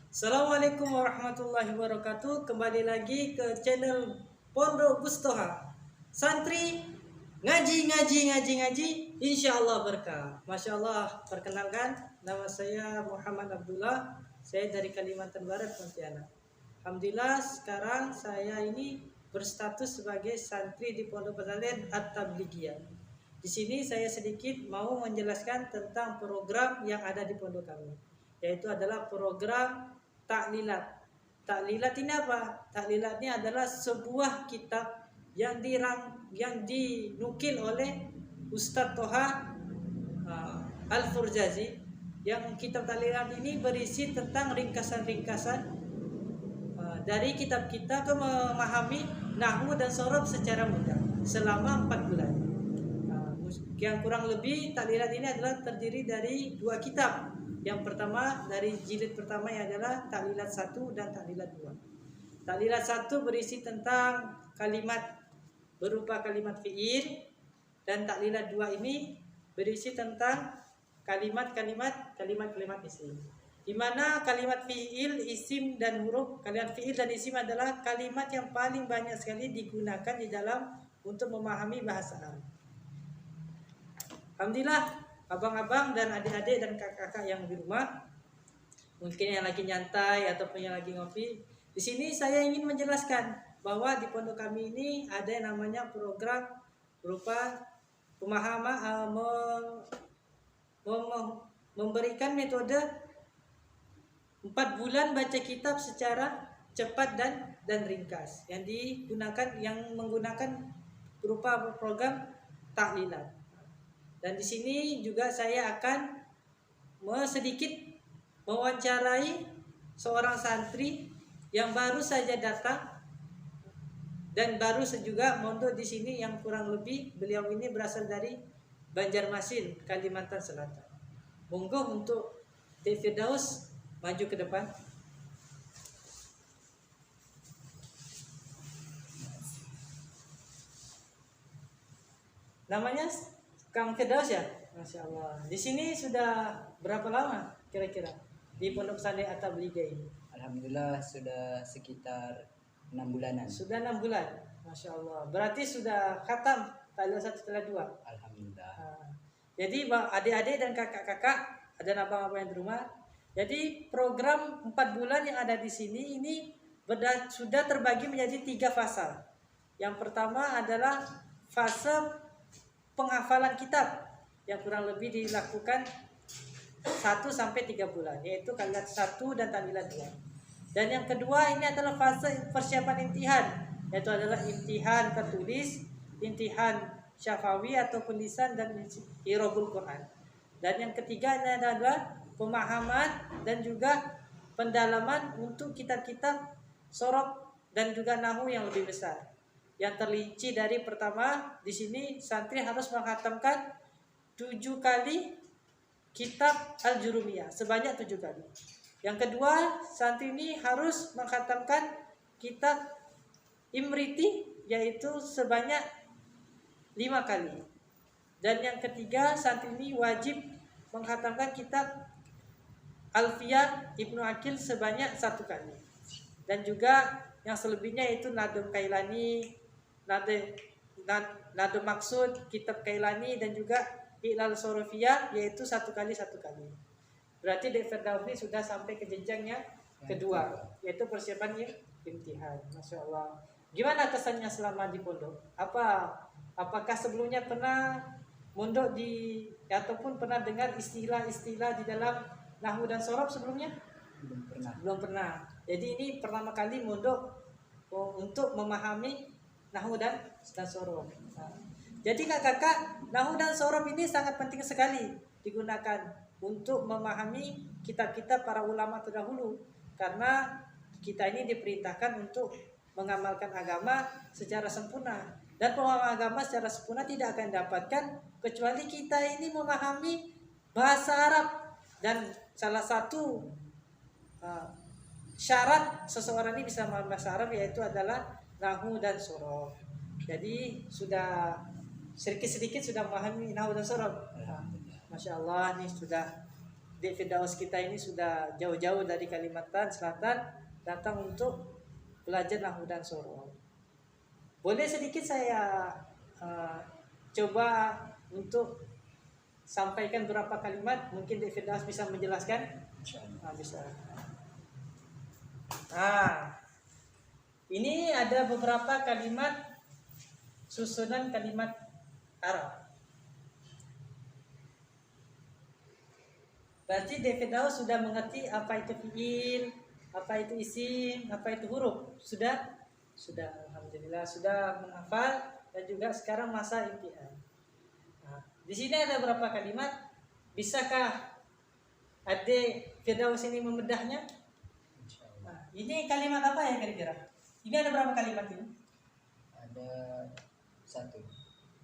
Assalamualaikum warahmatullahi wabarakatuh. Kembali lagi ke channel Pondok Gustoha. Santri ngaji, insya Allah berkah. Masya Allah. Perkenalkan, nama saya Muhammad Abdullah. Saya dari Kalimantan Barat, Pontianak. Alhamdulillah sekarang saya ini berstatus sebagai santri di Pondok Pesantren At-Tabligiyah. Di sini saya sedikit mau menjelaskan tentang program yang ada di pondok kami, yaitu adalah program taklilat. Taklilat ini apa? Taklilat ini adalah sebuah kitab yang dinukil oleh Ustadz Toha Al-Furjazi. Yang kitab taklilat ini berisi tentang ringkasan-ringkasan dari kitab kita ke memahami nahwu dan sorof secara mudah selama 4 bulan. Yang kurang lebih taklilat ini adalah terdiri dari 2 kitab. Yang pertama dari jilid pertama yang adalah taklilat 1 dan taklilat 2. Taklilat 1 berisi tentang kalimat berupa kalimat fi'il, dan taklilat 2 ini berisi tentang kalimat isim. Di mana kalimat fi'il, isim dan huruf, kalimat fi'il dan isim adalah kalimat yang paling banyak sekali digunakan di dalam untuk memahami bahasa Arab. Alhamdulillah, abang-abang dan adik-adik dan kakak-kakak yang di rumah, mungkin yang lagi nyantai ataupun yang lagi ngopi, di sini saya ingin menjelaskan bahwa di pondok kami ini ada yang namanya program berupa pemahaman, memberikan metode 4 bulan baca kitab secara cepat dan ringkas yang menggunakan berupa program taklilat. Dan di sini juga saya akan sedikit mewawancarai seorang santri yang baru saja datang dan baru juga mondok di sini, yang kurang lebih beliau ini berasal dari Banjarmasin, Kalimantan Selatan. Monggo untuk Dek Firdaus maju ke depan. Namanya Kang Firdaus ya? Masya Allah. Di sini sudah berapa lama kira-kira di Pondok Pesantren At-Tabligiyah ini? Alhamdulillah sudah sekitar 6 bulanan. Sudah 6 bulan. Masya Allah. Berarti sudah khatam taklilat 1 taklilat 2. Alhamdulillah. Jadi adik-adik dan kakak-kakak dan abang-abang yang di rumah, jadi program 4 bulan yang ada di sini ini sudah terbagi menjadi 3 fase. Yang pertama adalah fase penghafalan kitab yang kurang lebih dilakukan 1 sampai 3 bulan, yaitu taklilat 1 dan taklilat 2. Dan yang kedua ini adalah fase persiapan imtihan, yaitu adalah imtihan tertulis, imtihan syafawi atau lisan, dan irobul Quran. Dan yang ketiga ini adalah pemahaman dan juga pendalaman untuk kitab-kitab sorof dan juga nahwu yang lebih besar. Yang terlinci dari pertama, di sini santri harus menghatamkan 7 kali kitab Al-Jurumiyah, sebanyak 7 kali. Yang kedua, santri ini harus menghatamkan kitab Imriti, yaitu sebanyak 5 kali. Dan yang ketiga, santri ini wajib menghatamkan kitab Alfiyah Ibnu Aqil sebanyak 1 kali. Dan juga yang selebihnya itu Nadum Kailani, Nadum Maksud, kitab Kailani, dan juga Iqlal Sorofiyah, yaitu 1 kali 1 kali. Berarti Dek Firdaus ini sudah sampai ke jenjangnya kedua, yaitu persiapan imtihan. Masya Allah. Gimana kesannya selama di pondok? Apakah sebelumnya pernah mondok ataupun pernah dengar istilah-istilah di dalam nahwu dan sorof sebelumnya? Belum pernah. Jadi ini pertama kali mondok untuk memahami nahwu dan sorof. Jadi kakak-kakak, nahwu dan sorof ini sangat penting sekali digunakan untuk memahami kitab-kitab para ulama terdahulu, karena kita ini diperintahkan untuk mengamalkan agama secara sempurna, dan pemahaman agama secara sempurna tidak akan dapatkan kecuali kita ini memahami bahasa Arab. Dan salah satu syarat seseorang ini bisa memahami bahasa Arab yaitu adalah nahwu dan sorof. Jadi sudah sedikit-sedikit sudah memahami nahwu dan sorof. Masya Allah, nih sudah di Firdaus kita ini sudah jauh-jauh dari Kalimantan Selatan datang untuk belajar nahwu dan sorong. Boleh sedikit saya coba untuk sampaikan beberapa kalimat, mungkin di Firdaus bisa menjelaskan. Insyaallah. Bisa. Ini ada beberapa kalimat susunan kalimat Arab. Berarti Firdaus sudah mengerti apa itu fiil, apa itu isim, apa itu huruf. Sudah, alhamdulillah sudah menghafal dan juga sekarang masa imtihan. Nah, di sini ada beberapa kalimat. Bisakah Adik Firdaus ini membedahnya? Insyaallah. Nah, ini kalimat apa ya kira-kira? Ini ada berapa kalimat ini? Ada satu.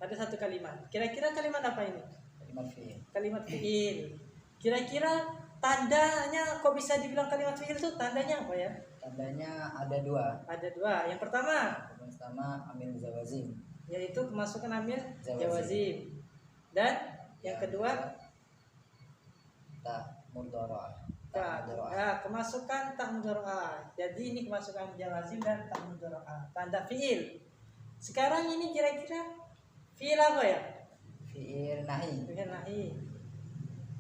Ada satu kalimat. Kira-kira kalimat apa ini? Kalimat fi'il. Kalimat fiil. Kira-kira tandanya kok bisa dibilang kalimat fiil itu tandanya apa ya? Tandanya ada dua. Ada dua. Yang pertama Pertama amil zawazim. yaitu kemasukan amil Jawazim. jawazim. Dan yang kedua tak mudharaah. kemasukan tak mudharaah. Jadi ini kemasukan jawazim dan tak mudharaah. Tanda fiil. Sekarang ini kira-kira fiil apa ya? Fi'il nahi. Fiil nahi.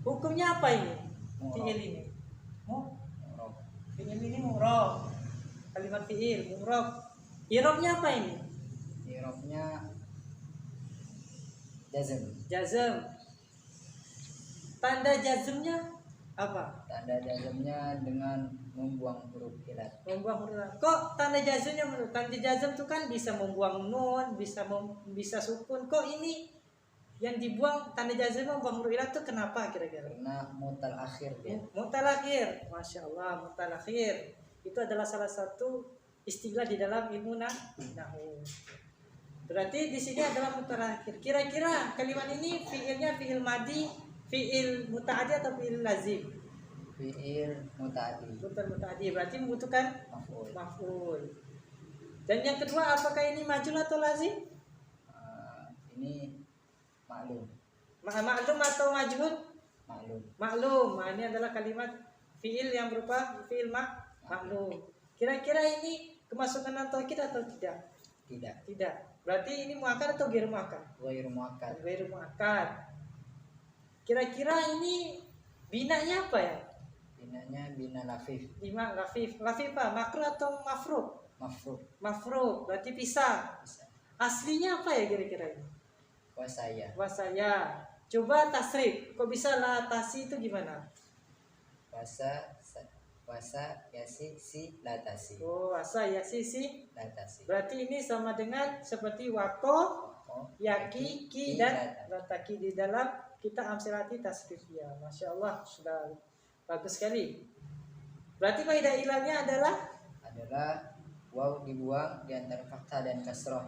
Hukumnya apa ini? Mu'rab. Fiil ini. Mu'rab. Fiil ini mu'rab. Kalimat fiil mu'rab. I'rabnya apa ini? I'rabnya jazm. Jazm. Tanda jazmnya apa? Tanda jazmnya dengan membuang huruf ilat. Membuang huruf. Kok tanda jazmnya menurut? Tanda jazm itu kan bisa membuang nun, bisa sukun. Kok ini yang dibuang tanda jazm membuang huruf ilat itu kenapa kira-kira? Karena mutal akhir dia. Mutal akhir. Masya Allah, mutal akhir. Itu adalah salah satu istilah di dalam ilmu nahwu. Berarti di sini adalah mutal akhir. Kira-kira kalimat ini fiilnya fiil madi, fiil mutaaddi atau fiil lazim? Fi'il muta'addi. Muta'addi berarti membutuhkan Maf'ul. maf'ul. Dan yang kedua, apakah ini majul atau lazim? Ini maklum. Maklum atau majhul? Maklum. Maklum. Nah, ini adalah kalimat fiil yang berupa fiil maklum. Kira-kira ini kemasukan taukid atau tidak? Tidak. Tidak. Berarti ini muakkad atau ghairu muakkad? Ghairu muakkad. Ghairu muakkad. Kira-kira ini binanya apa ya? Binanya bina lafif. Bina lafif. Lafif apa? Makruh atau mafruh? Mafruh. Mafruh. Berarti pisah. Bisa. Aslinya apa ya kira-kira ini? Wasaya. Wasaya. Coba tasrif. Kok bisa latasi itu gimana? Wasa yasi si latasi. Oh, asa ya sisi. Latasi. Berarti ini sama dengan seperti wako, yaki, ki dan lataki di dalam kita amsilati tasrifiyah. Masya Allah, sudah bagus sekali. Berarti kaidah ilahnya adalah waw dibuang di antara fathah dan kasroh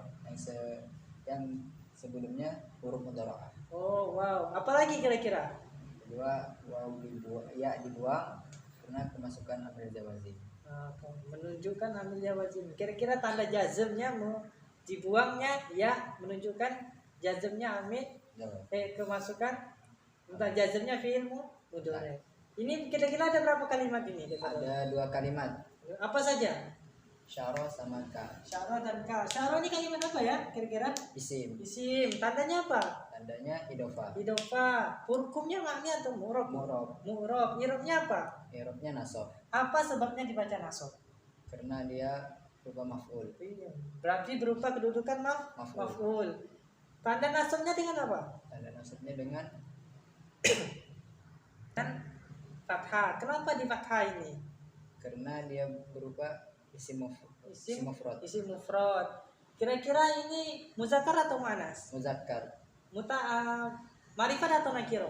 yang sebelumnya huruf mudharaah. oh wow. Apalagi kira-kira? Kedua waw dibuang, ya dibuang karena kemasukan amil jawazim. Menunjukkan amil jawazim. Kira-kira tanda jazmnya mau dibuangnya ya menunjukkan jazmnya amil kemasukan tanda jazmnya fi'il mudhari. Ini kira-kira ada berapa kalimat ini? Ada dua kalimat. Apa saja? Syara sama ka. Syara dan ka. Syara ini kalimat apa ya kira-kira? Isim. Isim. Tandanya apa? Tandanya idofah. Idofah. Hukumnya maknya atau mu'rab? Mu'rab. Mu'rab. I'rabnya apa? I'rabnya nasab. Apa sebabnya dibaca nasab? Karena dia berupa maf'ul. Berarti berupa kedudukan maf'ul. Tanda nasabnya dengan apa? Tanda nasabnya dengan fathah. Kenapa di fathah ini? Karena dia berupa isim mufrad. Isim mufrad. Kira-kira ini muzakkar atau muannas? Muzakkar. Ma'rifat atau nakiro?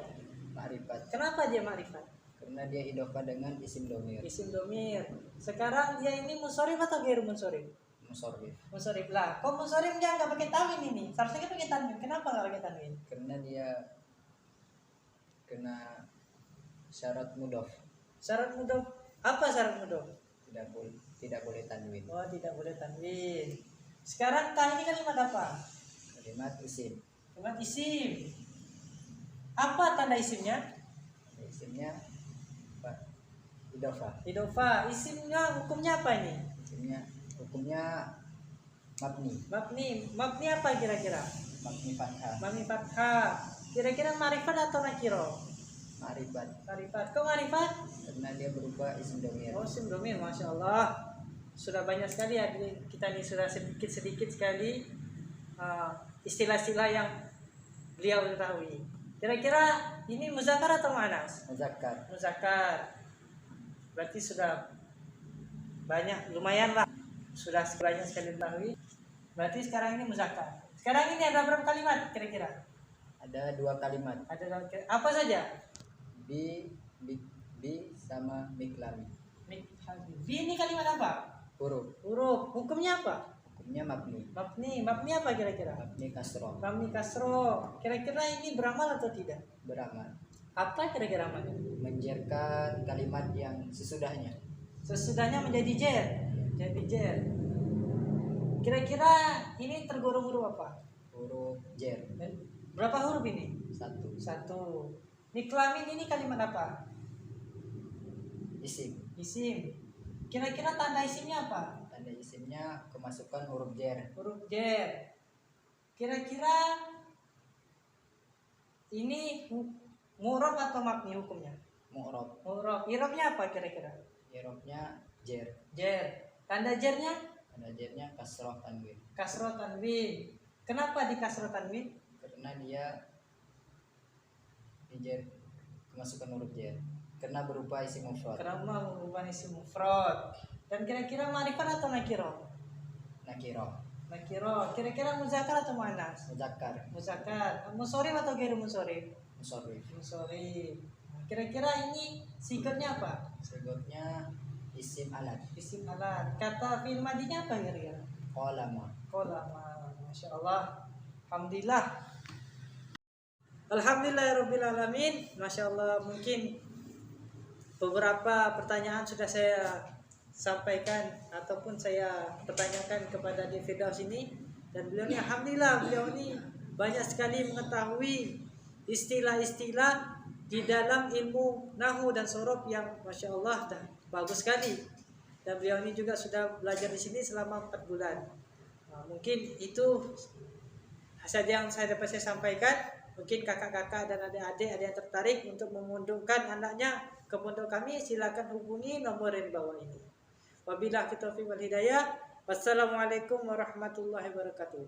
Ma'rifat. Kenapa dia ma'rifat? Karena dia idofah dengan isim domir. Isim domir. Sekarang dia ini munsharif atau ghairu munsharif? Musorif. Munsharif lah. Kok munsharif dia nggak pakai tanwin ini? Seharusnya kan pakai tanwin. Kenapa nggak pakai tanwin? Karena dia kena syarat mudhof. Syarat mudhof. Apa syarat mudhof? Tidak boleh tanwin. Oh, tidak boleh tanwin. Sekarang kah ini kalimat apa? Kalimat isim. Kalimat isim. Apa tanda isimnya? Isimnya Idofa. Idofa. Isimnya hukumnya apa ini? Hukumnya mabni. Mabni apa kira-kira? Mabni fathah. Mabni fathah. Kira-kira marifat atau nakiro? Marifat. Kok marifat? Karena dia berupa isim domir. Oh, isim domir, masya Allah. Sudah banyak sekali ya kita ini, sudah sedikit sekali istilah-istilah yang beliau ketahui. Kira-kira ini muzakkar atau muannas? Muzakkar. Berarti sudah banyak, lumayan lah. Sudah banyak sekali diketahui. Berarti sekarang ini muzakkar. Sekarang ini ada berapa kalimat kira-kira? Ada 2 kalimat. Apa saja? Bi sama miklami. Bi ini kalimat apa? Huruf. Hukumnya apa? Hukumnya mabni. Mabni apa kira-kira? Mabni kasroh. Mabni kasroh. Kira-kira ini beramal atau tidak? Beramal. Apa kira-kira amalnya? Menjerkan kalimat yang sesudahnya. Sesudahnya menjadi jer. Jadi jer. Kira-kira ini tergolong huruf apa? Huruf jer. Berapa huruf ini? 1. Miklamin ini kalimat apa? Isim. Kira-kira tanda isimnya apa? Tanda isimnya kemasukan huruf jer. Kira-kira ini mu'rab atau mabni hukumnya? Mu'rab. I'rabnya apa kira-kira? I'rabnya jer. Tanda jernya? Tanda jernya kasroh tanwin. Kenapa di kasroh tanwin? Karena dia jer kemasukan huruf jer. Karena berupa isim mufrad. Dan kira-kira marifat atau nakiro? Nakiro. Kira-kira muzakkar atau muannas? Muzakkar. Munsharif atau ghairu munsharif? Munsharif. Kira-kira ini sigotnya apa? Sigotnya isim alat. Kata fi'il madinya apa kira-kira? Qalama. Masya Allah. Alhamdulillahirabbil alamin. Masya Allah, mungkin beberapa pertanyaan sudah saya sampaikan ataupun saya pertanyakan kepada di Firdaus ini, dan beliau ini alhamdulillah banyak sekali mengetahui istilah-istilah di dalam ilmu nahwu dan sorof yang masya Allah bagus sekali. Dan beliau ini juga sudah belajar di sini selama 4 bulan. Mungkin itu saja yang dapat saya sampaikan. Mungkin kakak-kakak dan adik-adik ada yang tertarik untuk memundurkan anaknya ke pondok kami, silakan hubungi nomor yang di bawah ini. Wabillahi taufiq wal hidayah. Wassalamualaikum warahmatullahi wabarakatuh.